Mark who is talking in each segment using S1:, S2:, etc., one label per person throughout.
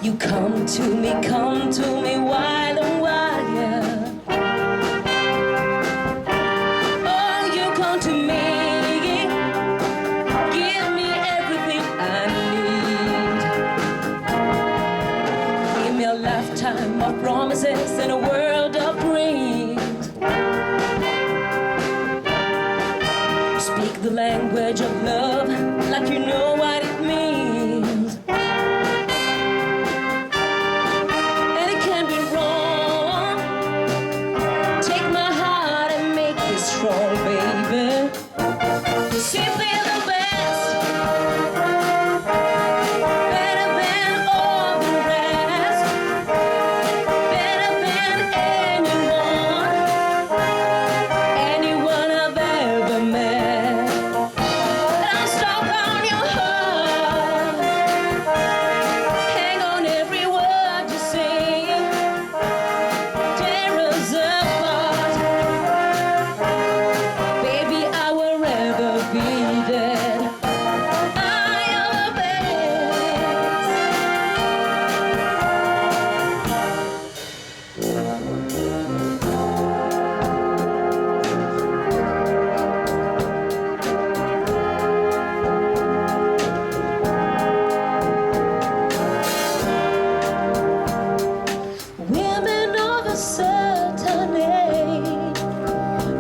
S1: You come to me while and while, yeah. Oh, you come to me, give me everything I need. Give me a lifetime of promises and a world of dreams. Speak the language of love like you know what it means. And it can't be wrong. Take my heart and make it strong, baby. You simply the best, better than all the rest, better than anyone I've ever met. I'm stuck on your heart, hang on every word you say, tear us apart. Baby, I will never be dead. I am the women of a certain age,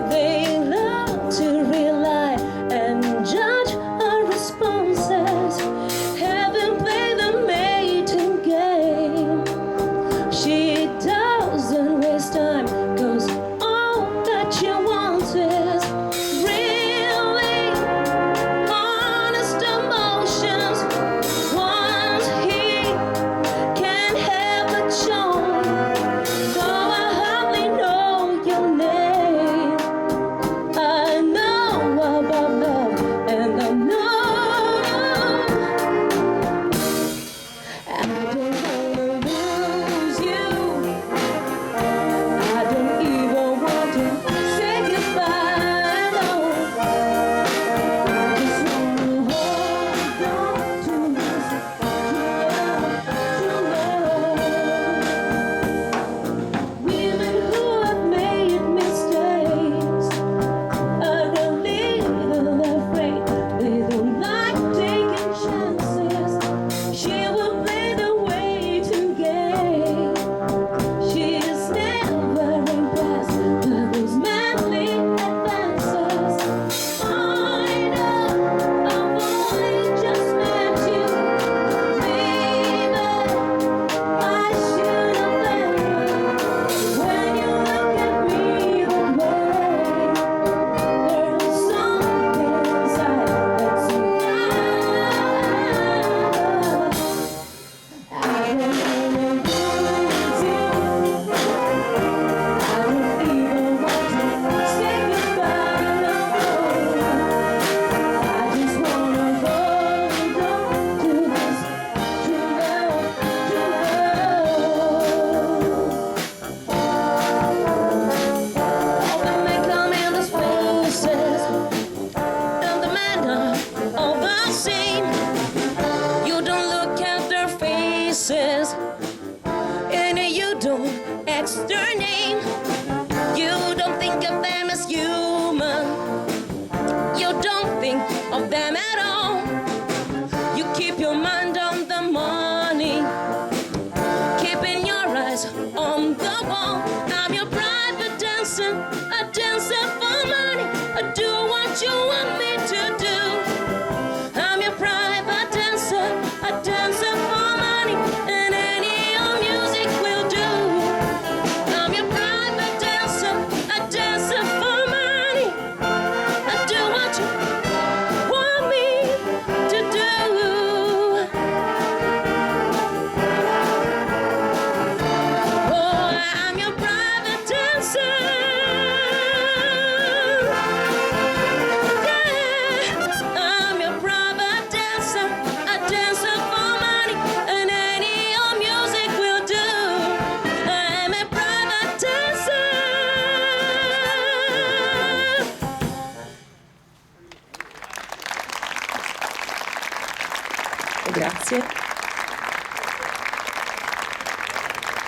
S1: they love to rely and judge our responses, having played the mating game. She doesn't waste time, 'cause all that she wants is really honest emotions. Once he can have a charm, though I hardly know your name. I know about love, and I know I don't wanna lose you. I don't even want to say goodbye, no. I just wanna hold on to this true love. Women who have made mistakes are a little afraid. They don't like taking chances. She will play the waiting game. She is never impressed by those manly advances. I know I've only just met you, baby. I should have known. When you look at me that way, there's something inside that's so I don't wanna lose you. I don't even want to say goodbye, no. I just wanna hold on to this true love, true love. All the men come in the spaces, and the men are all the same. You don't look at their faces, and you don't ask their name. You don't think of them as human. You don't think of them at all. You keep your mind on the money, keeping your eyes on the wall. I'm your private dancer, a dancer for money. I do what you want me to do. I'm your private dancer, a dancer for money, and any old music will do. I'm your private dancer, a dancer for money. I do what you want me to do. Oh, I'm your private dancer. Yeah, I'm your private dancer, a dancer for money, and any old music will do. I'm a private dancer. Grazie.